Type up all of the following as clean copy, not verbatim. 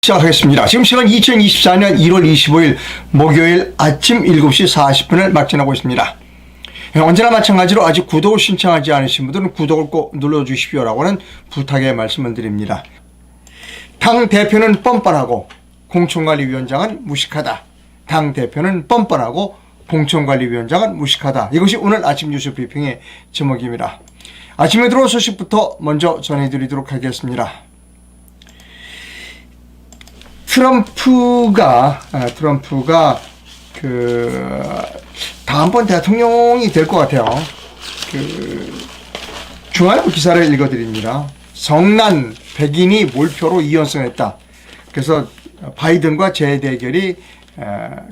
시작하겠습니다. 지금 시간 2024년 1월 25일 목요일 아침 7시 40분을 맞춰나고 있습니다. 언제나 마찬가지로 아직 구독을 신청하지 않으신 분들은 구독을 꼭 눌러주십시오라고는 부탁의 말씀을 드립니다. 당 대표는 뻔뻔하고 공천관리위원장은 무식하다. 당 대표는 뻔뻔하고 공천관리위원장은 무식하다. 이것이 오늘 아침 뉴스 브리핑의 제목입니다. 아침에 들어온 소식부터 먼저 전해드리도록 하겠습니다. 트럼프가 다음번 대통령이 될 것 같아요. 중앙일보 기사를 읽어드립니다. 성난 백인이 몰표로 2연승했다. 그래서 바이든과 재대결이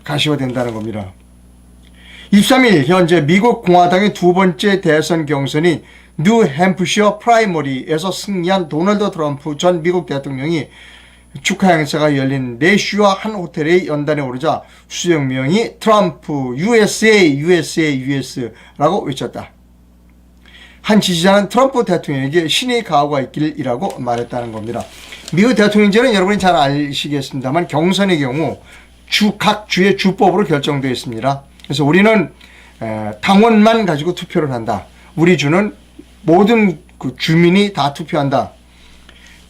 가시화된다는 겁니다. 23일 현재 미국 공화당의 두 번째 대선 경선이 뉴햄프셔 프라이머리에서 승리한 도널드 트럼프 전 미국 대통령이 축하 행사가 열린 내슈와 한 호텔의 연단에 오르자 수정명이 트럼프 USA USA US라고 외쳤다. 한 지지자는 트럼프 대통령에게 신의 가호가 있기를이라고 말했다는 겁니다. 미국 대통령제는 여러분이 잘 아시겠습니다만 경선의 경우 각 주의 주법으로 결정되어 있습니다. 그래서 우리는 당원만 가지고 투표를 한다. 우리 주는 모든 주민이 다 투표한다.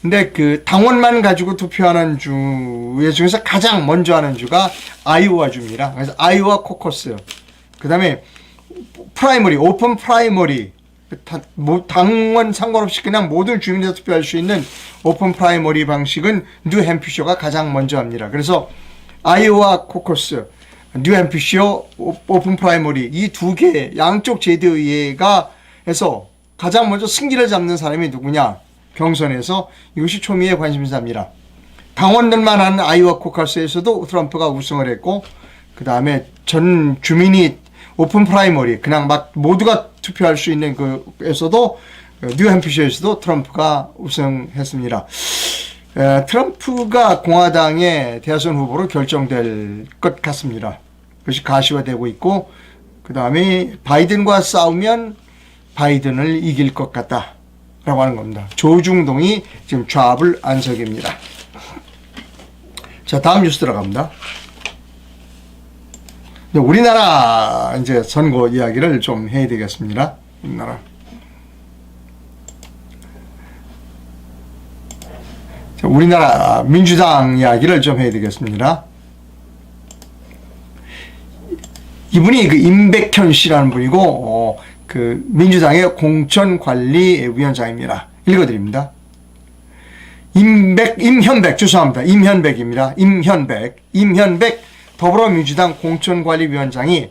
근데 당원만 가지고 투표하는 주 중에서 가장 먼저 하는 주가 아이오와 주입니다. 그래서 아이오와 코커스. 그 다음에 프라이머리, 오픈 프라이머리. 당원 상관없이 그냥 모든 주민이 투표할 수 있는 오픈 프라이머리 방식은 뉴햄프셔가 가장 먼저 합니다. 그래서 아이오와 코커스, 뉴햄프셔, 오픈 프라이머리 이 두 개 양쪽 제도의회가 해서 가장 먼저 승기를 잡는 사람이 누구냐? 경선에서 이것이 초미의 관심사입니다. 당원들만 하는 아이오와 코커스에서도 트럼프가 우승을 했고 그 다음에 전 주민이 오픈 프라이머리 그냥 막 모두가 투표할 수 있는 그에서도 뉴햄프셔에서도 트럼프가 우승했습니다. 트럼프가 공화당의 대선 후보로 결정될 것 같습니다. 그것이 가시화되고 있고 그 다음에 바이든과 싸우면 바이든을 이길 것 같다 라고 하는 겁니다. 조중동이 지금 좌불 안석입니다. 자, 다음 뉴스 들어갑니다. 우리나라 이제 선거 이야기를 좀 해야 되겠습니다. 우리나라. 자, 우리나라 민주당 이야기를 좀 해야 되겠습니다. 이분이 임백현 씨라는 분이고, 민주당의 공천관리위원장입니다. 읽어드립니다. 임현백, 죄송합니다. 임현백입니다. 임현백 더불어민주당 공천관리위원장이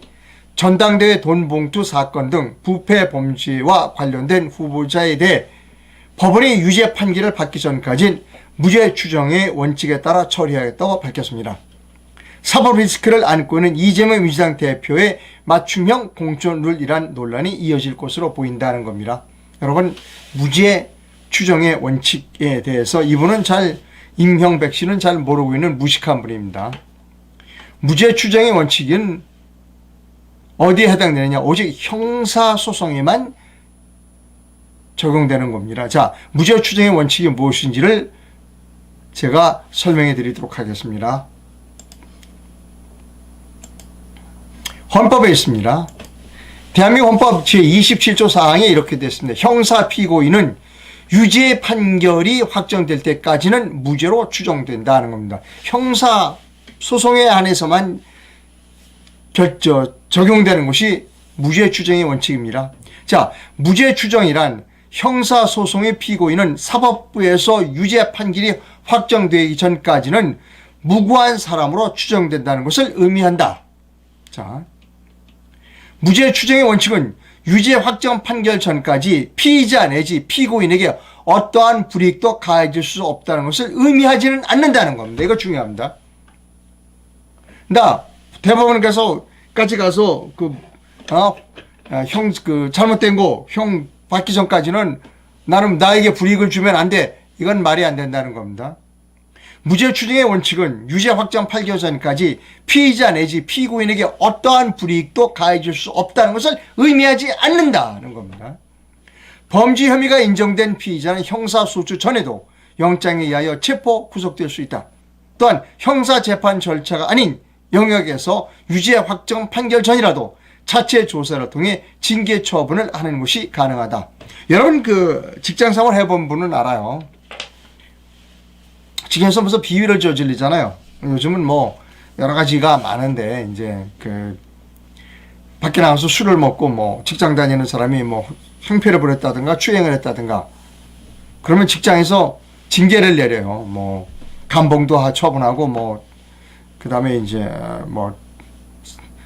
전당대회 돈봉투 사건 등 부패 범죄와 관련된 후보자에 대해 법원의 유죄 판결을 받기 전까진 무죄 추정의 원칙에 따라 처리하겠다고 밝혔습니다. 사법 리스크를 안고 있는 이재명 민주당 대표의 맞춤형 공천룰이란 논란이 이어질 것으로 보인다는 겁니다. 여러분, 무죄 추정의 원칙에 대해서 이분은 임형백 씨는 잘 모르고 있는 무식한 분입니다. 무죄 추정의 원칙은 어디에 해당되느냐? 오직 형사소송에만 적용되는 겁니다. 자, 무죄 추정의 원칙이 무엇인지를 제가 설명해 드리도록 하겠습니다. 헌법에 있습니다. 대한민국 헌법 제27조 사항에 이렇게 되어 있습니다. 형사 피고인은 유죄 판결이 확정될 때까지는 무죄로 추정된다는 겁니다. 형사 소송에 한해서만 적용되는 것이 무죄 추정의 원칙입니다. 자, 무죄 추정이란 형사 소송의 피고인은 사법부에서 유죄 판결이 확정되기 전까지는 무고한 사람으로 추정된다는 것을 의미한다. 자, 무죄 추정의 원칙은 유죄 확정 판결 전까지 피의자 내지 피고인에게 어떠한 불이익도 가해질 수 없다는 것을 의미하지는 않는다는 겁니다. 이거 중요합니다. 대법원까지 가서 잘못된 거 형 받기 전까지는 나에게 불이익을 주면 안 돼. 이건 말이 안 된다는 겁니다. 무죄 추정의 원칙은 유죄 확정 판결 전까지 피의자 내지 피고인에게 어떠한 불이익도 가해질 수 없다는 것을 의미하지 않는다는 겁니다. 범죄 혐의가 인정된 피의자는 형사소추 전에도 영장에 의하여 체포 구속될 수 있다. 또한 형사재판 절차가 아닌 영역에서 유죄 확정 판결 전이라도 자체 조사를 통해 징계 처분을 하는 것이 가능하다. 여러분 그 직장생활 해본 분은 알아요. 직장에서 무슨 비위를 저질리잖아요. 요즘은 뭐 여러 가지가 많은데 이제 그 밖에 나가서 술을 먹고 뭐 직장 다니는 사람이 뭐 행패를 부렸다든가 추행을 했다든가 그러면 직장에서 징계를 내려요. 뭐 감봉도 처분하고 뭐 그다음에 이제 뭐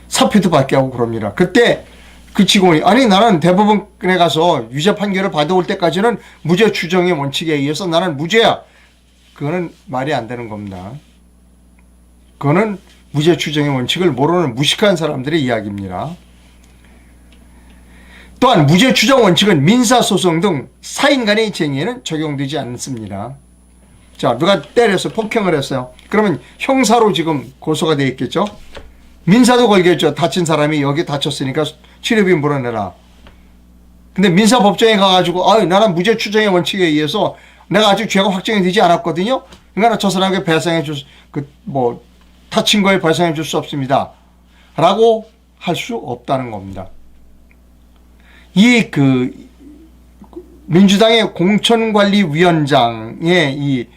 사표도 받게 하고 그럽니다. 그때 그 직원이 아니 나는 대법원에 가서 유죄 판결을 받아올 때까지는 무죄 추정의 원칙에 의해서 나는 무죄야. 그거는 말이 안 되는 겁니다. 그거는 무죄 추정의 원칙을 모르는 무식한 사람들의 이야기입니다. 또한 무죄 추정 원칙은 민사소송 등 사인 간의 쟁의에는 적용되지 않습니다. 자, 누가 때려서 폭행을 했어요. 그러면 형사로 지금 고소가 되어 있겠죠. 민사도 걸겠죠. 다친 사람이 여기 다쳤으니까 치료비 물어내라. 근데 민사법정에 가가지고 나는 무죄 추정의 원칙에 의해서 내가 아직 죄가 확정이 되지 않았거든요. 그러니까 저 사람에게 배상해 줄 다친 거에 배상해 줄 수 없습니다. 라고 할 수 없다는 겁니다. 이 민주당의 공천관리위원장의 이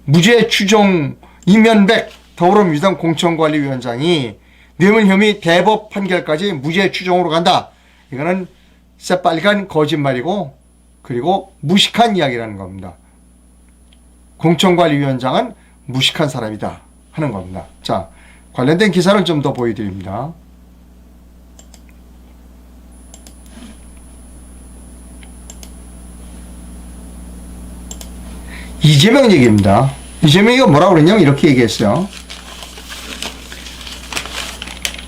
무죄 추정 이면백 더불어민주당 공천관리위원장이 뇌물 혐의 대법 판결까지 무죄 추정으로 간다. 이거는 새빨간 거짓말이고 그리고 무식한 이야기라는 겁니다. 공천관리위원장은 무식한 사람이다 하는 겁니다. 자, 관련된 기사를 좀 더 보여드립니다. 이재명 얘기입니다. 이재명이가 뭐라고 그랬냐면 이렇게 얘기했어요.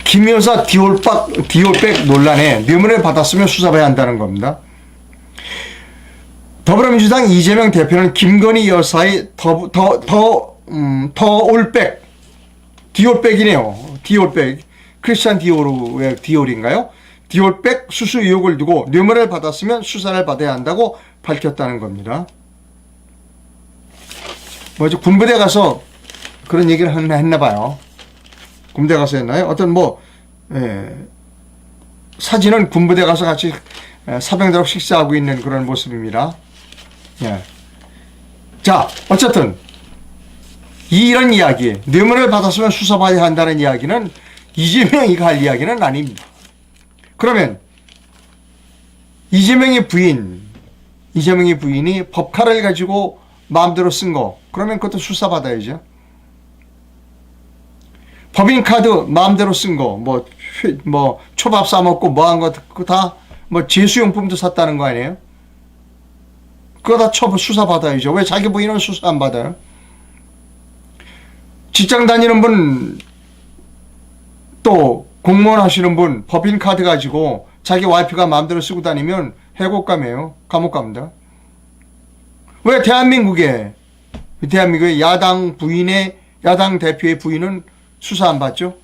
김 여사 디올백 논란에 뇌물을 받았으면 수사해야 한다는 겁니다. 더불어민주당 이재명 대표는 김건희 여사의 디올백이네요. 디올백 크리스찬 디올의 디올인가요? 디올백 수수 의혹을 두고 뇌물을 받았으면 수사를 받아야 한다고 밝혔다는 겁니다. 뭐죠? 군부대 가서 그런 얘기를 했나 봐요. 군부대 가서 했나요? 어떤 사진은 군부대 가서 같이 사병들하고 식사하고 있는 그런 모습입니다. 예. 자, 어쨌든 이런 이야기, 뇌물을 받았으면 수사받아야 한다는 이야기는 이재명이가 할 이야기는 아닙니다. 그러면 이재명의 부인이 법카를 가지고 마음대로 쓴 거, 그러면 그것도 수사받아야죠. 법인카드 마음대로 쓴 거, 뭐 초밥 싸먹고 뭐 한 거, 그거 다, 제수용품도 샀다는 거 아니에요? 그거 다 수사받아야죠. 왜 자기 부인은 수사 안 받아요? 직장 다니는 분, 또 공무원 하시는 분, 법인카드 가지고 자기 와이프가 마음대로 쓰고 다니면 해고감이에요. 감옥 갑니다. 왜 대한민국의 야당 대표의 부인은 수사 안 받죠?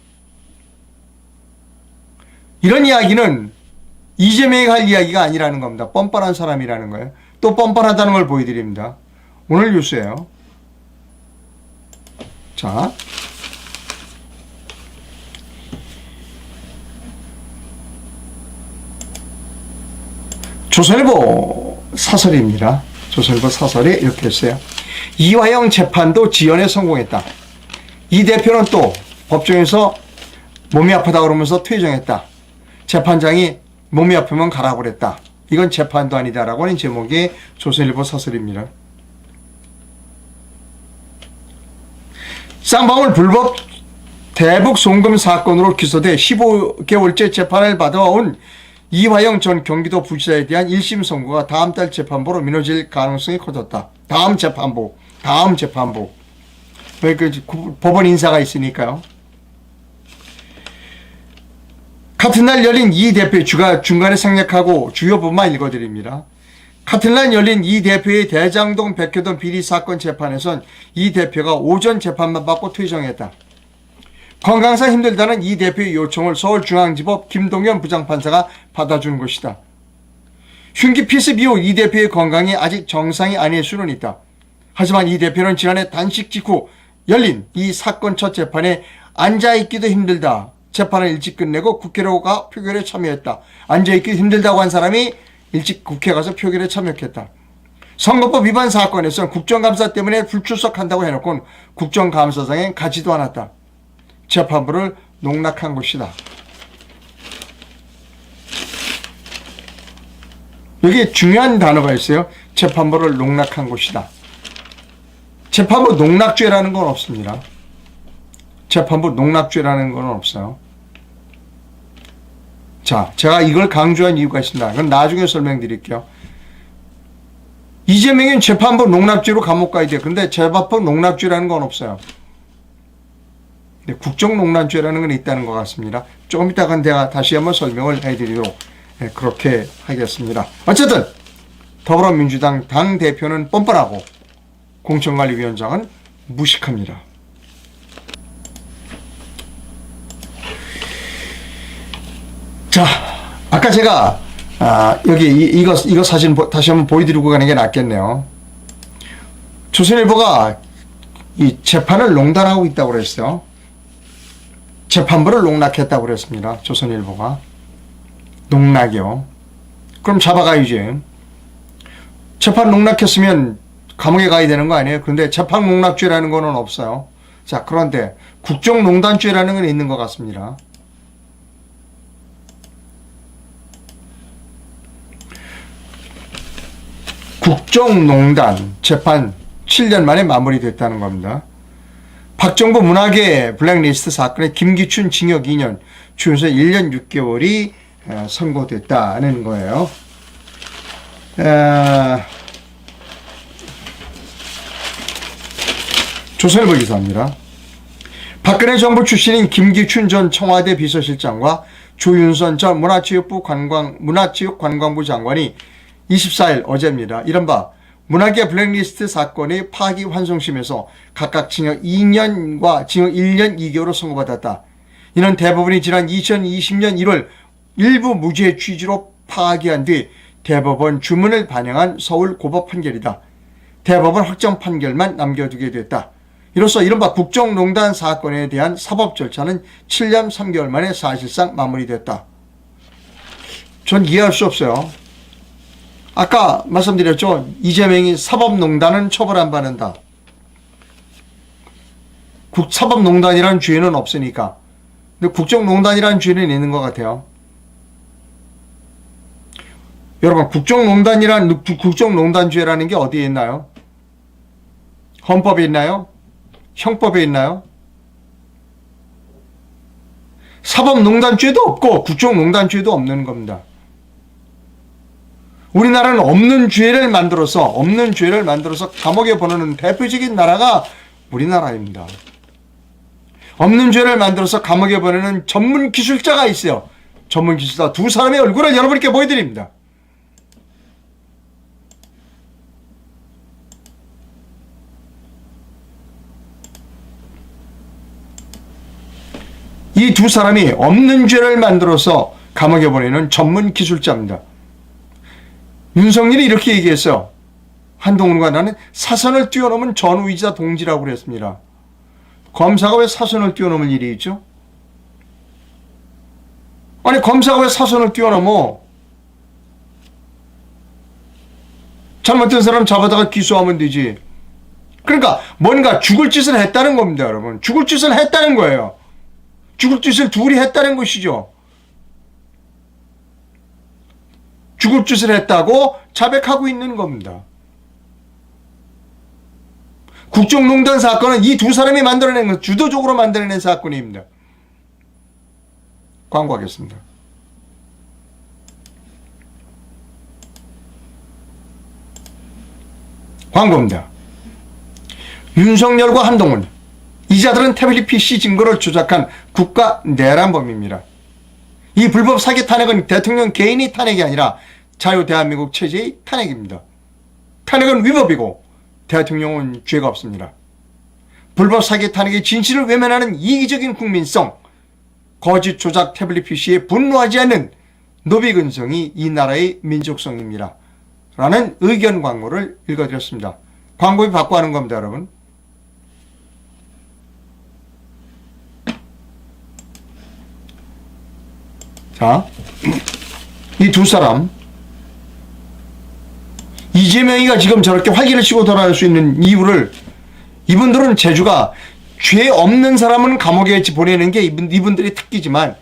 이런 이야기는 이재명이 할 이야기가 아니라는 겁니다. 뻔뻔한 사람이라는 거예요. 또 뻔뻔하다는 걸 보여드립니다. 오늘 뉴스예요. 자, 조선일보 사설입니다. 조선일보 사설에 이렇게 했어요. 이화영 재판도 지연에 성공했다. 이 대표는 또 법정에서 몸이 아프다 그러면서 퇴정했다. 재판장이 몸이 아프면 가라고 그랬다. 이건 재판도 아니다라고 하는 제목의 조선일보 사설입니다. 쌍방울 불법 대북 송금 사건으로 기소돼 15개월째 재판을 받아온 이화영 전 경기도 부지사에 대한 1심 선고가 다음 달 재판부로 미뤄질 가능성이 커졌다. 다음 재판부. 왜 법원 인사가 있으니까요. 같은 날 열린 이 대표의 중간에 생략하고 주요 부분만 읽어드립니다. 같은 날 열린 이 대표의 대장동 백효동 비리 사건 재판에선 이 대표가 오전 재판만 받고 퇴정했다. 건강상 힘들다는 이 대표의 요청을 서울중앙지법 김동현 부장판사가 받아준 것이다. 흉기 피습 이후 이 대표의 건강이 아직 정상이 아닐 수는 있다. 하지만 이 대표는 지난해 단식 직후 열린 이 사건 첫 재판에 앉아있기도 힘들다. 재판을 일찍 끝내고 국회로 가 표결에 참여했다. 앉아있기 힘들다고 한 사람이 일찍 국회 가서 표결에 참여했다. 선거법 위반 사건에서는 국정감사 때문에 불출석한다고 해놓고는 국정감사장에 가지도 않았다. 재판부를 농락한 것이다. 여기 중요한 단어가 있어요. 재판부를 농락한 것이다. 재판부 농락죄라는 건 없습니다. 재판부 농락죄라는 건 없어요. 자, 제가 이걸 강조한 이유가 있습니다. 그건 나중에 설명드릴게요. 이재명은 재판부 농락죄로 감옥 가야 돼요. 근데 재판부 농락죄라는 건 없어요. 국정농단죄라는 건 있다는 것 같습니다. 조금 이따가 제가 다시 한번 설명을 해드리도록 그렇게 하겠습니다. 어쨌든 더불어민주당 당대표는 뻔뻔하고 공천관리위원장은 무식합니다. 자, 아까 제가 여기 이거 사진 다시 한번 보여드리고 가는 게 낫겠네요. 조선일보가 이 재판을 농단하고 있다고 그랬어요. 재판부를 농락했다고 그랬습니다. 조선일보가. 농락이요. 그럼 잡아가야지. 재판 농락했으면 감옥에 가야 되는 거 아니에요? 그런데 재판 농락죄라는 거는 없어요. 자, 그런데 국정농단죄라는 건 있는 것 같습니다. 국정농단 재판 7년 만에 마무리됐다는 겁니다. 박정부 문화계 블랙리스트 사건에 김기춘 징역 2년, 추현서 1년 6개월이 선고됐다는 거예요. 조선일보 기사입니다. 박근혜 정부 출신인 김기춘 전 청와대 비서실장과 조윤선 전 문화체육관광부 장관이 24일 어제입니다. 이른바 문화계 블랙리스트 사건의 파기환송심에서 각각 징역 2년과 징역 1년 2개월을 선고받았다. 이는 대법원이 지난 2020년 1월 일부 무죄 취지로 파기한 뒤 대법원 주문을 반영한 서울 고법 판결이다. 대법원 확정 판결만 남겨두게 됐다. 이로써 이른바 국정농단 사건에 대한 사법 절차는 7년 3개월 만에 사실상 마무리됐다. 전 이해할 수 없어요. 아까 말씀드렸죠. 이재명이 사법농단은 처벌 안 받는다. 사법농단이라는 죄는 없으니까. 근데 국정농단이라는 죄는 있는 것 같아요. 여러분, 국정농단죄라는 게 어디에 있나요? 헌법에 있나요? 형법에 있나요? 사법농단죄도 없고 국정농단죄도 없는 겁니다. 우리나라는 없는 죄를 만들어서 감옥에 보내는 대표적인 나라가 우리나라입니다. 없는 죄를 만들어서 감옥에 보내는 전문 기술자가 있어요. 전문 기술자 두 사람의 얼굴을 여러분께 보여드립니다. 이 두 사람이 없는 죄를 만들어서 감옥에 보내는 전문 기술자입니다. 윤석열이 이렇게 얘기했어요. 한동훈과 나는 사선을 뛰어넘은 전우이자 동지라고 그랬습니다. 검사가 왜 사선을 뛰어넘을 일이 있죠? 아니, 검사가 왜 사선을 뛰어넘어? 잘못된 사람 잡아다가 기소하면 되지. 그러니까 뭔가 죽을 짓을 했다는 겁니다, 여러분. 죽을 짓을 했다는 거예요. 죽을 짓을 둘이 했다는 것이죠. 죽을 짓을 했다고 자백하고 있는 겁니다. 국정농단 사건은 이 두 사람이 만들어낸, 주도적으로 만들어낸 사건입니다. 광고하겠습니다. 광고입니다. 윤석열과 한동훈, 이자들은 태블릿 PC 증거를 조작한 국가 내란범입니다. 이 불법 사기 탄핵은 대통령 개인이 탄핵이 아니라 자유 대한민국 체제의 탄핵입니다. 탄핵은 위법이고 대통령은 죄가 없습니다. 불법 사기 탄핵의 진실을 외면하는 이기적인 국민성, 거짓 조작 태블릿 PC에 분노하지 않는 노비근성이 이 나라의 민족성입니다. 라는 의견 광고를 읽어드렸습니다. 광고비 받고 하는 겁니다, 여러분. 자, 이 두 사람, 이재명이가 지금 저렇게 활기를 치고 돌아갈 수 있는 이유를, 이분들은 재주가 죄 없는 사람은 감옥에 보내는 게 이분들의 특기지만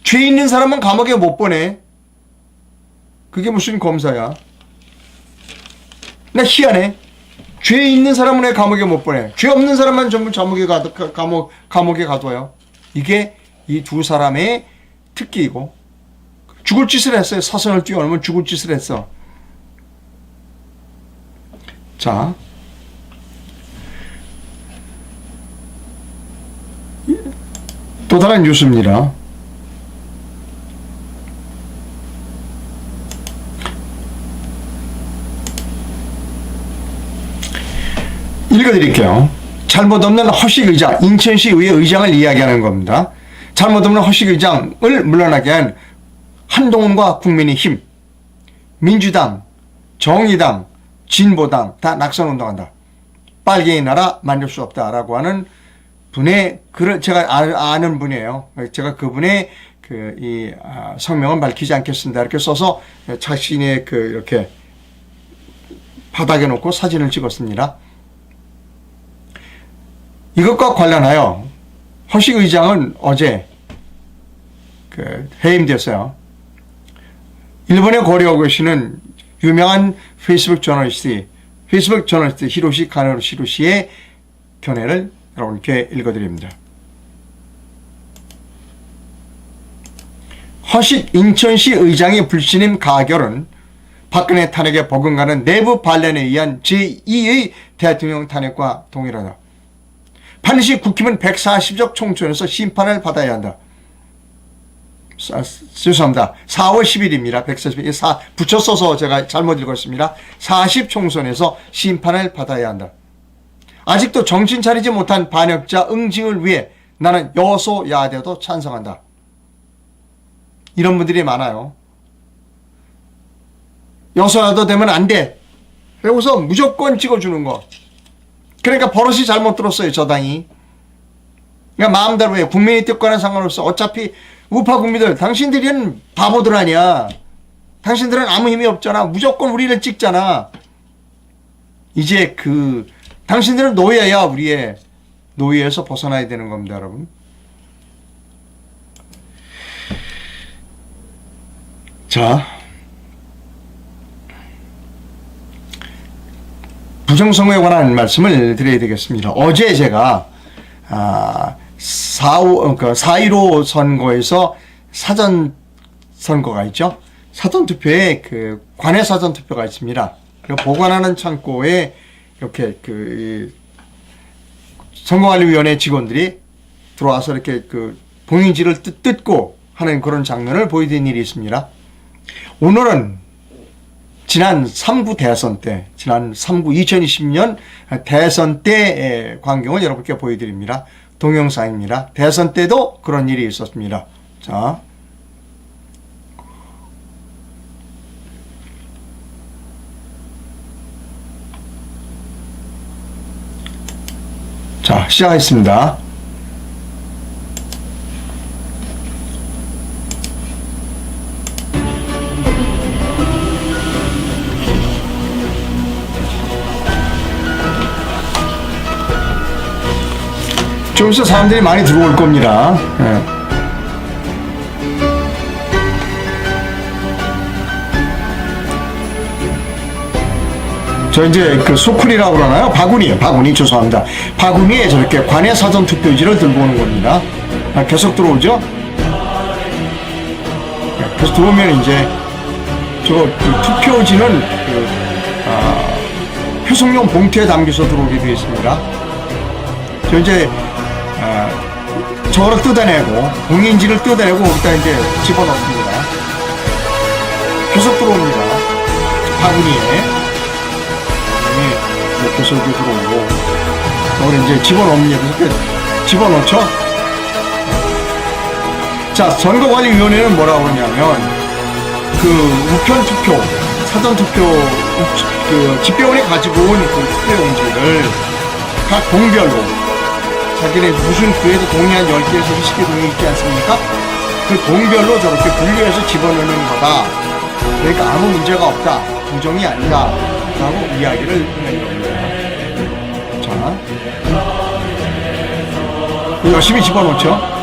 죄 있는 사람은 감옥에 못 보내. 그게 무슨 검사야? 나 희한해. 죄 있는 사람은 왜 감옥에 못 보내? 죄 없는 사람만 전부 감옥에 가둬요. 이게 이 두 사람의 특기이고, 죽을 짓을 했어요. 사선을 뛰어넘으면 죽을 짓을 했어. 자, 또 다른 뉴스입니다. 읽어드릴게요. 잘못 없는 허식의장, 인천시 의회 의장을 이야기하는 겁니다. 잘못 없는 허식의장을 물러나게 한 한동훈과 국민의힘, 민주당, 정의당, 진보당 다 낙선운동한다. 빨갱이 나라 만들 수 없다라고 하는 분의 글을 제가 아는 분이에요. 제가 그분의 성명은 밝히지 않겠습니다. 이렇게 써서 자신의 이렇게 바닥에 놓고 사진을 찍었습니다. 이것과 관련하여 허식 의장은 어제 해임됐어요. 일본에 거류하고 계시는 유명한 페이스북 저널리스트 히로시 카네로 히로시의 견해를 여러분께 읽어드립니다. 허식 인천시 의장의 불신임 가결은 박근혜 탄핵에 버금가는 내부 반란에 의한 제2의 대통령 탄핵과 동일하다. 반드시 국힘은 140적 총선에서 심판을 받아야 한다. 죄송합니다. 4월 10일입니다. 140일 붙여 써서 제가 잘못 읽었습니다. 40 총선에서 심판을 받아야 한다. 아직도 정신 차리지 못한 반역자 응징을 위해 나는 여소야대도 찬성한다. 이런 분들이 많아요. 여소야도 되면 안 돼. 그래서 무조건 찍어주는 거. 그러니까 버릇이 잘못 들었어요, 저당이. 그러니까 마음대로 해. 국민의 뜻과는 상관없어. 어차피 우파 국민들, 당신들은 바보들 아니야. 당신들은 아무 힘이 없잖아. 무조건 우리를 찍잖아. 이제 당신들은 노예야. 우리의 노예에서 벗어나야 되는 겁니다, 여러분. 자, 부정선거에 관한 말씀을 드려야 되겠습니다. 어제 제가 4.15 선거에서 사전 선거가 있죠. 사전투표에 관외 사전투표가 있습니다. 보관하는 창고에 이렇게 선거관리위원회 직원들이 들어와서 이렇게 봉인지를 뜯고 하는 그런 장면을 보여드린 일이 있습니다. 오늘은 지난 3구 대선 때, 지난 3구 2020년 대선 때의 광경을 여러분께 보여드립니다. 동영상입니다. 대선 때도 그런 일이 있었습니다. 자, 시작하겠습니다. 좀 있어 사람들이 많이 들어올 겁니다. 저 이제 소쿨이라고 그러나요? 바구니 죄송합니다. 바구니에 저렇게 관외 사전 투표지를 들고 오는 겁니다. 계속 들어오죠? 계속 들어오면 이제 투표지는 표성용 봉투에 담겨서 들어오게 되어 있습니다. 저 이제 저거를 뜯어내고 봉인지를 뜯어내고 거기다 이제 집어넣습니다. 계속 들어옵니다. 바구니에 계속 들어오고 저걸 이제 집어넣습니다. 이렇게 집어넣죠. 자, 선거관리위원회는 뭐라고 그러냐면 우편투표 사전투표 집배원이 가지고 온 그 투표용지를 각 동별로 자기네 무슨 구에도 동이 한 10개에서 20개 동이 있지 않습니까? 그 동별로 저렇게 분류해서 집어넣는 거다. 그러니까 아무 문제가 없다. 부정이 아니다. 라고 이야기를 하는 겁니다. 자, 열심히 집어넣죠.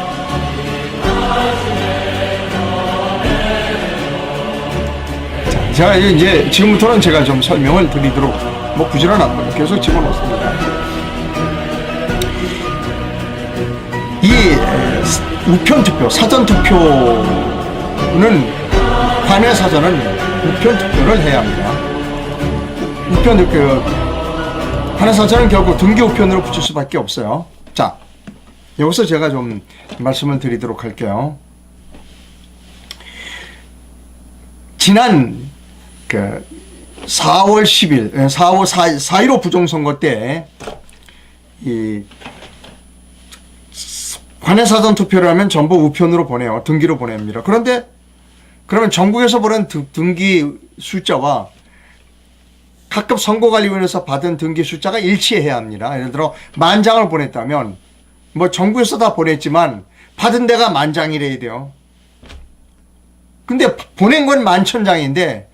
자, 이제 지금부터는 제가 좀 설명을 드리도록, 뭐 부지런하고 계속 집어넣습니다. 이 우편투표, 사전투표는, 관외사전은 우편투표를 해야 합니다. 우편투표, 관외사전은 결국 등기우편으로 붙일 수밖에 없어요. 자, 여기서 제가 좀 말씀을 드리도록 할게요. 지난 4월 10일, 4월 4.15 부정선거 때, 이, 관외사전 투표를 하면 전부 우편으로 보내요. 등기로 보냅니다. 그런데, 그러면 전국에서 보낸 등기 숫자와 각급 선거관리위원회에서 받은 등기 숫자가 일치해야 합니다. 예를 들어, 10,000장을 보냈다면, 뭐 전국에서 다 보냈지만, 받은 데가 10,000장이래야 돼요. 근데 보낸 건 11,000장인데,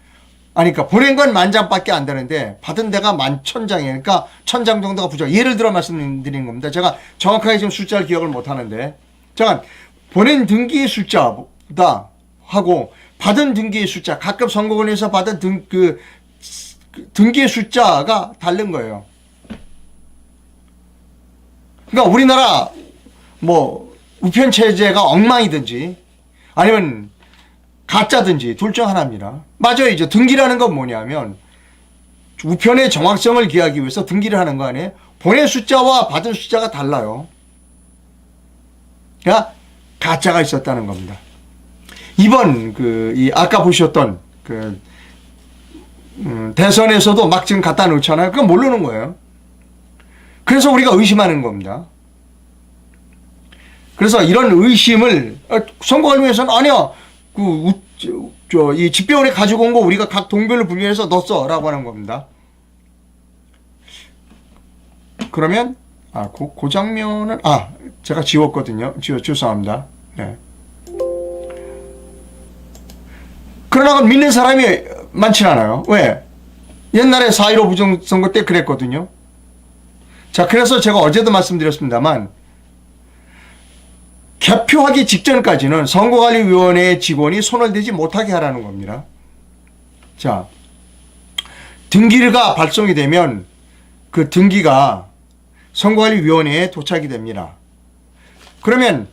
그러니까 보낸 건 10,000장밖에 안 되는데 받은 데가 11,000장이니까 1,000장 정도가 부족. 예를 들어 말씀드리는 겁니다. 제가 정확하게 지금 숫자를 기억을 못 하는데, 잠깐 보낸 등기의 숫자보다 하고 받은 등기의 숫자, 각급 선거관리에서 받은 등기의 숫자가 다른 거예요. 그러니까 우리나라 뭐 우편 체제가 엉망이든지 아니면 가짜든지 둘 중 하나입니다. 맞아요. 이제 등기라는 건 뭐냐면 우편의 정확성을 기하기 위해서 등기를 하는 거 아니에요? 보낸 숫자와 받은 숫자가 달라요. 그러니까 가짜가 있었다는 겁니다. 이번 아까 보셨던 대선에서도 막 지금 갖다 놓잖아요. 그건 모르는 거예요. 그래서 우리가 의심하는 겁니다. 그래서 이런 의심을 선거관리위원회에서는 아니야. 이 집배원이 가지고 온 거 우리가 각 동별로 분류해서 넣었어 라고 하는 겁니다. 그러면 그 장면은 제가 지웠거든요. 죄송합니다. 네. 그러나 믿는 사람이 많진 않아요. 왜? 옛날에 4.15 부정선거 때 그랬거든요. 자, 그래서 제가 어제도 말씀드렸습니다만 개표하기 직전까지는 선거관리위원회 직원이 손을 대지 못하게 하라는 겁니다. 자, 등기가 발송이 되면 그 등기가 선거관리위원회에 도착이 됩니다. 그러면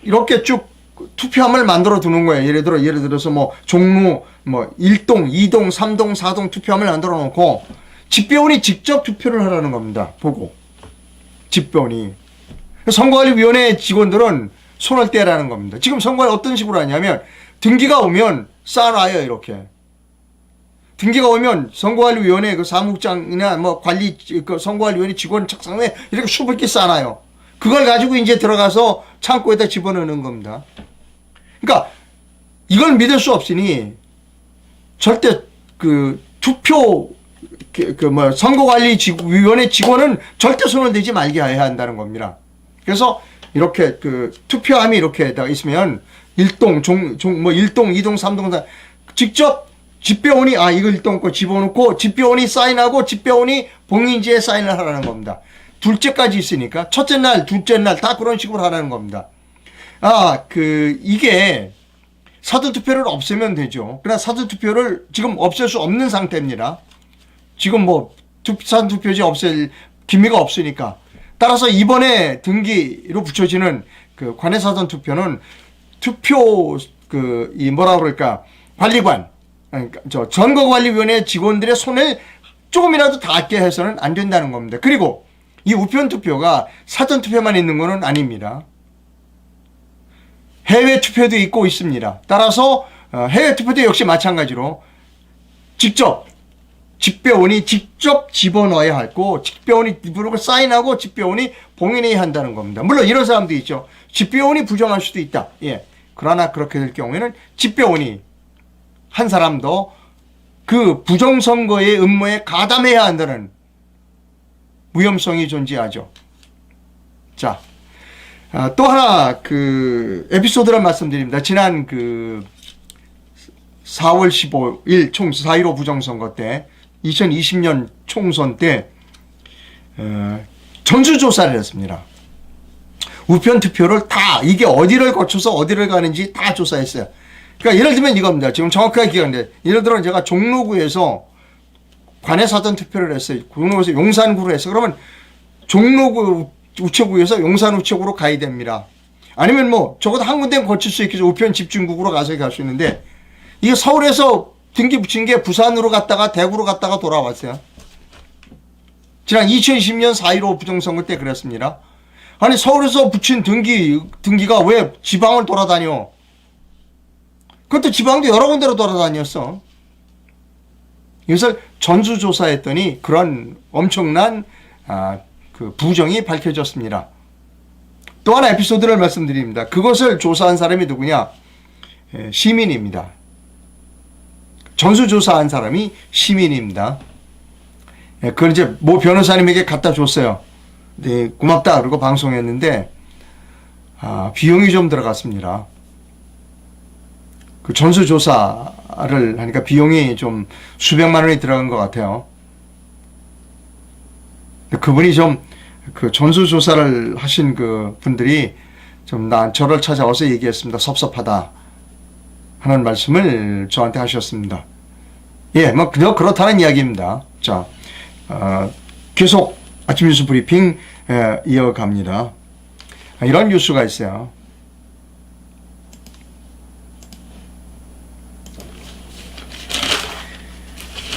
이렇게 쭉 투표함을 만들어 두는 거예요. 예를 들어서 뭐 종로 1동, 2동, 3동, 4동 투표함을 만들어 놓고 집배원이 직접 투표를 하라는 겁니다. 보고. 집배원이. 선거관리위원회 직원들은 손을 떼라는 겁니다. 지금 선거에 어떤 식으로 하냐면 등기가 오면 쌓아놔요. 이렇게. 등기가 오면 선거관리위원회 그 사무국장이나 뭐 선거관리위원회 직원 책상에 이렇게 수북히 쌓아놔요. 그걸 가지고 이제 들어가서 창고에다 집어넣는 겁니다. 그러니까 이걸 믿을 수 없으니 절대 투표 선거관리위원회 직원은 절대 손을 대지 말게 해야 한다는 겁니다. 그래서 이렇게 투표함이 이렇게 있으면 1동, 1동, 2동, 3동, 직접 집배원이 이거 1동 거 집어넣고 집배원이 사인하고 집배원이 봉인지에 사인을 하라는 겁니다. 둘째까지 있으니까 첫째 날, 둘째 날 다 그런 식으로 하라는 겁니다. 이게 사전투표를 없애면 되죠. 그러나 사전투표를 지금 없앨 수 없는 상태입니다. 지금 사전투표지 없앨 기미가 없으니까. 따라서 이번에 등기로 붙여지는 관외사전 투표는 관리관, 그러니까 선거관리위원회 직원들의 손을 조금이라도 닿게 해서는 안 된다는 겁니다. 그리고 이 우편 투표가 사전 투표만 있는 것은 아닙니다. 해외 투표도 있고 있습니다. 따라서 해외 투표도 역시 마찬가지로 집배원이 직접 집어넣어야 하고 집배원이 부르고 사인하고 집배원이 봉인해야 한다는 겁니다. 물론 이런 사람도 있죠. 집배원이 부정할 수도 있다. 예. 그러나 그렇게 될 경우에는 집배원이 한 사람도 그 부정선거의 음모에 가담해야 한다는 위험성이 존재하죠. 자, 또 하나 그 에피소드를 말씀드립니다. 지난 그 4월 15일 4.15 부정선거 때 2020년 총선 때 전수조사를 했습니다. 우편 투표를 다 이게 어디를 거쳐서 어디를 가는지 다 조사했어요. 그러니까 예를 들면 이겁니다. 지금 정확하게 기억하는데 예를 들어 제가 종로구에서 관내사전 투표를 했어요. 종로구에서 용산구로 했어요. 그러면 종로구 우체국에서 용산 우체국으로 가야 됩니다. 아니면 뭐 적어도 한 군데는 거칠 수 있겠죠. 우편 집중국으로 가서 갈 수 있는데 이게 서울에서 등기 붙인 게 부산으로 갔다가 대구로 갔다가 돌아왔어요. 지난 2020년 4.15 부정선거 때 그랬습니다. 아니 서울에서 붙인 등기가 왜 지방을 돌아다녀? 그것도 지방도 여러 군데로 돌아다녔어. 이것을 전수조사했더니 그런 엄청난 그 부정이 밝혀졌습니다. 또 하나 에피소드를 말씀드립니다. 그것을 조사한 사람이 누구냐? 시민입니다. 전수조사한 사람이 시민입니다. 그걸 이제 모 변호사님에게 갖다 줬어요. 네, 고맙다. 그러고 방송했는데, 비용이 좀 들어갔습니다. 그 전수조사를 하니까 비용이 좀 수백만 원이 들어간 것 같아요. 그분이 좀 그 전수조사를 하신 그 분들이 좀 저를 찾아와서 얘기했습니다. 섭섭하다. 하는 말씀을 저한테 하셨습니다. 예, 뭐, 그렇다는 이야기입니다. 자, 계속 아침 뉴스 브리핑 이어갑니다. 이런 뉴스가 있어요.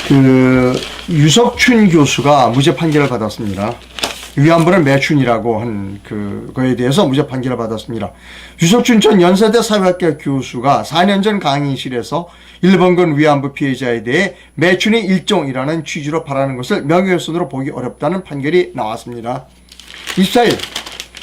그 유석춘 교수가 무죄 판결을 받았습니다. 위안부를 매춘이라고 한 그거에 대해서 무죄 판결을 받았습니다. 유석춘 전 연세대 사회학과 교수가 4년 전 강의실에서 일본군 위안부 피해자에 대해 매춘이 일종이라는 취지로 발언하는 것을 명예훼손으로 보기 어렵다는 판결이 나왔습니다. 24일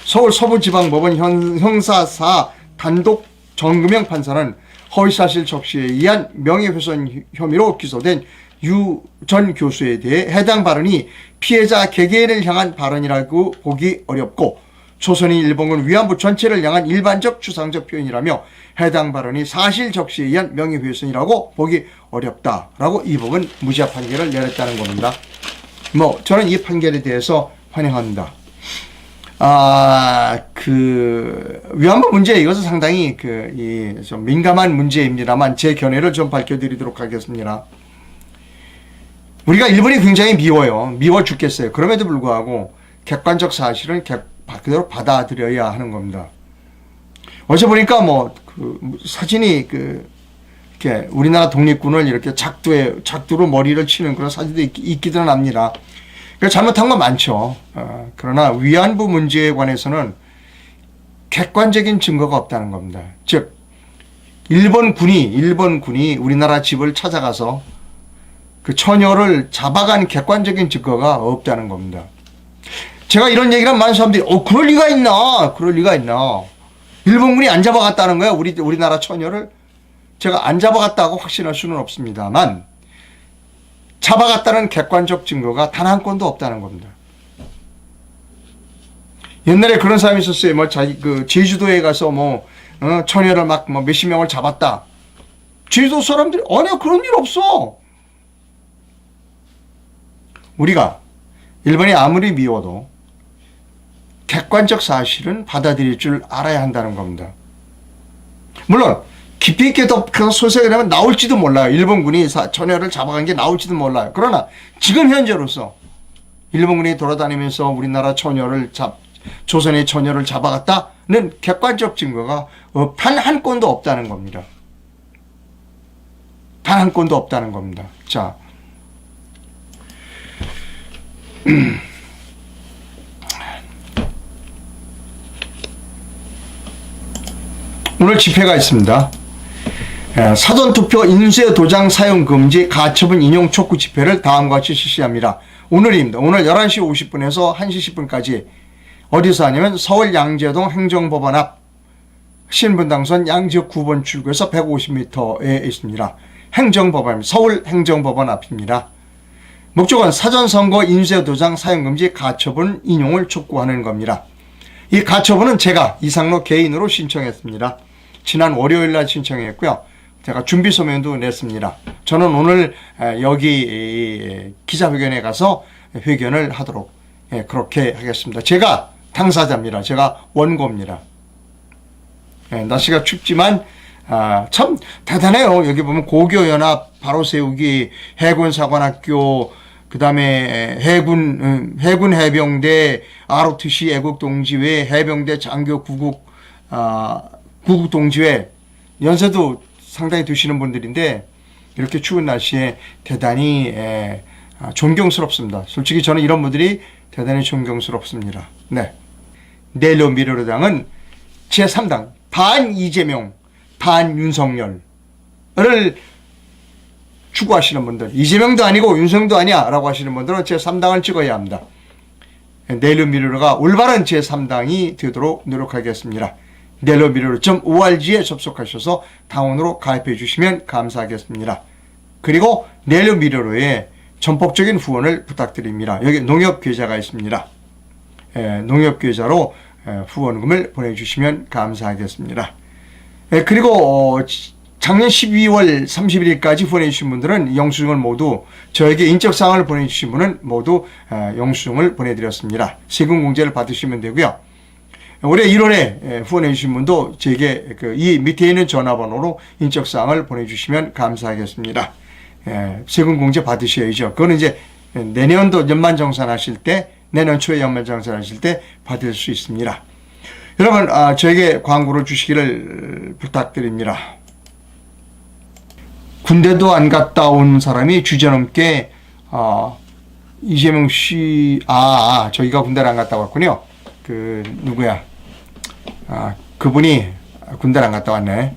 서울 서부지방법원 형사4 단독 정금영 판사는 허위사실 적시에 의한 명예훼손 혐의로 기소된 유 전 교수에 대해 해당 발언이 피해자 개개인을 향한 발언이라고 보기 어렵고 조선인 일본군 위안부 전체를 향한 일반적 추상적 표현이라며 해당 발언이 사실 적시에 의한 명예훼손이라고 보기 어렵다라고 이 법은 무죄 판결을 내렸다는 겁니다. 뭐 저는 이 판결에 대해서 환영합니다. 그 위안부 문제 이것은 상당히 좀 민감한 문제입니다만 제 견해를 좀 밝혀드리도록 하겠습니다. 우리가 일본이 굉장히 미워요. 미워 죽겠어요. 그럼에도 불구하고 객관적 사실은 그대로 받아들여야 하는 겁니다. 어제 보니까 사진이 이렇게 우리나라 독립군을 이렇게 작두로 머리를 치는 그런 사진도 있기는 합니다. 잘못한 건 많죠. 그러나 위안부 문제에 관해서는 객관적인 증거가 없다는 겁니다. 즉, 일본 군이 우리나라 집을 찾아가서 그 처녀를 잡아간 객관적인 증거가 없다는 겁니다. 제가 이런 얘기를 하면 많은 사람들이 그럴 리가 있나? 그럴 리가 있나? 일본군이 안 잡아갔다는 거야? 우리나라 처녀를? 제가 안 잡아갔다고 확신할 수는 없습니다만 잡아갔다는 객관적 증거가 단 한 건도 없다는 겁니다. 옛날에 그런 사람이 있었어요. 제주도에 가서 처녀를 몇십 명을 잡았다. 제주도 사람들이 아니야, 그런 일 없어. 우리가 일본이 아무리 미워도 객관적 사실은 받아들일 줄 알아야 한다는 겁니다. 물론 깊이 있게 더 소설을 하면 나올지도 몰라요. 일본군이 처녀를 잡아간 게 나올지도 몰라요. 그러나 지금 현재로서 일본군이 돌아다니면서 우리나라 조선의 처녀를 잡아갔다는 객관적 증거가 단 한 건도 없다는 겁니다. 단 한 건도 없다는 겁니다. 자, 오늘 집회가 있습니다. 사전투표 인쇄 도장 사용 금지 가처분 인용 촉구 집회를 다음과 같이 실시합니다. 오늘입니다. 오늘 11시 50분에서 1시 10분까지 어디서 하냐면 서울 양재동 행정법원 앞 신분당선 양지역 9번 출구에서 150m에 있습니다. 행정법원, 서울행정법원 앞입니다. 목적은 사전선거 인쇄도장 사용금지 가처분 인용을 촉구하는 겁니다. 이 가처분은 제가 이상로 개인으로 신청했습니다. 지난 월요일 날 신청했고요. 제가 준비 서면도 냈습니다. 저는 오늘 여기 기자회견에 가서 회견을 하도록 그렇게 하겠습니다. 제가 당사자입니다. 제가 원고입니다. 날씨가 춥지만 참 대단해요. 여기 보면 고교연합 바로 세우기, 해군사관학교, 그 다음에 해군 해병대, ROTC 애국동지회, 해병대 장교 구국동지회, 연세도 상당히 되시는 분들인데 이렇게 추운 날씨에 대단히 존경스럽습니다. 솔직히 저는 이런 분들이 대단히 존경스럽습니다. 네. 내일로 미래로당은 제3당 반 이재명, 반 윤석열을 추구하시는 분들, 이재명도 아니고 윤석열도 아니야 라고 하시는 분들은 제3당을 찍어야 합니다. 내일로 미래로가 올바른 제3당이 되도록 노력하겠습니다. 내일로미래로.org에 접속하셔서 당원으로 가입해 주시면 감사하겠습니다. 그리고 내일로미래로의 전폭적인 후원을 부탁드립니다. 여기 농협계좌가 있습니다. 농협계좌로 후원금을 보내주시면 감사하겠습니다. 그리고 작년 12월 31일까지 후원해주신 분들은 영수증을 모두, 저에게 인적사항을 보내주신 분은 모두 영수증을 보내드렸습니다. 세금공제를 받으시면 되고요. 올해 1월에 후원해주신 분도 제게 이 밑에 있는 전화번호로 인적사항을 보내주시면 감사하겠습니다. 세금공제 받으셔야죠. 그거는 이제 내년도 연말정산하실 때, 내년 초에 연말정산하실 때 받을 수 있습니다. 여러분, 저에게 광고를 주시기를 부탁드립니다. 군대도 안 갔다 온 사람이 주제넘게 이재명 씨, 저희가 군대를 안 갔다 왔군요. 누구야? 그분이 군대를 안 갔다 왔네.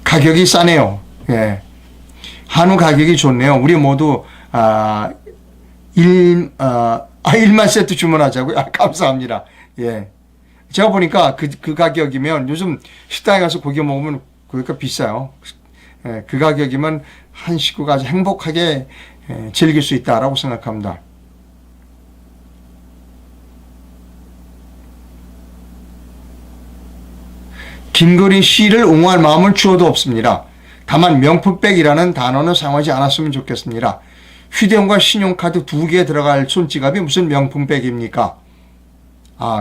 가격이 싸네요. 예. 한우 가격이 좋네요. 우리 모두 1만 세트 주문하자고요. 감사합니다. 예. 제가 보니까 그 가격이면 요즘 식당에 가서 고기 먹으면 고기가 비싸요. 예, 그 가격이면 한 식구가 아주 행복하게 즐길 수 있다라고 생각합니다. 김건희 씨를 옹호할 마음은 추워도 없습니다. 다만 명품백이라는 단어는 사용하지 않았으면 좋겠습니다. 휴대용과 신용카드 2개 들어갈 손지갑이 무슨 명품백입니까?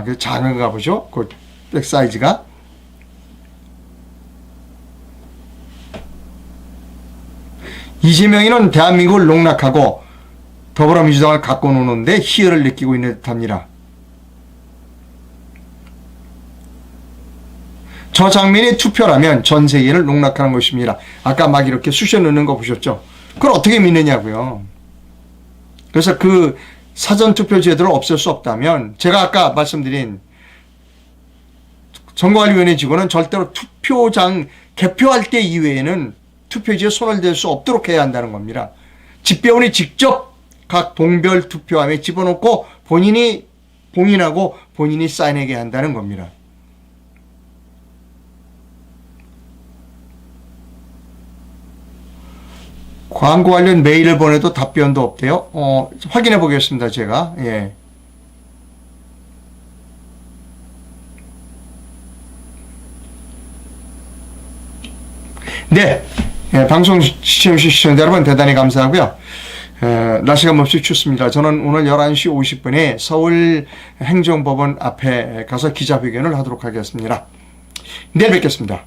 그 작은가 보죠? 그 백 사이즈가. 이재명이는 대한민국을 농락하고 더불어민주당을 갖고 노는데 희열을 느끼고 있는 듯합니다. 저 장면이 투표라면 전 세계를 농락하는 것입니다. 아까 막 이렇게 쑤셔 넣는 거 보셨죠? 그걸 어떻게 믿느냐고요. 그래서 그 사전투표 제도를 없앨 수 없다면, 제가 아까 말씀드린 선거관리위원회 직원은 절대로 투표장 개표할 때 이외에는 투표지에 손을 댈 수 없도록 해야 한다는 겁니다. 집배원이 직접 각 봉별 투표함에 집어넣고 본인이 봉인하고 본인이 사인하게 한다는 겁니다. 광고 관련 메일을 보내도 답변도 없대요. 확인해 보겠습니다, 제가. 예. 네. 예, 방송 시청해주신 시청자 여러분 대단히 감사하고요. 날씨가 몹시 춥습니다. 저는 오늘 11시 50분에 서울 행정법원 앞에 가서 기자회견을 하도록 하겠습니다. 내일 뵙겠습니다.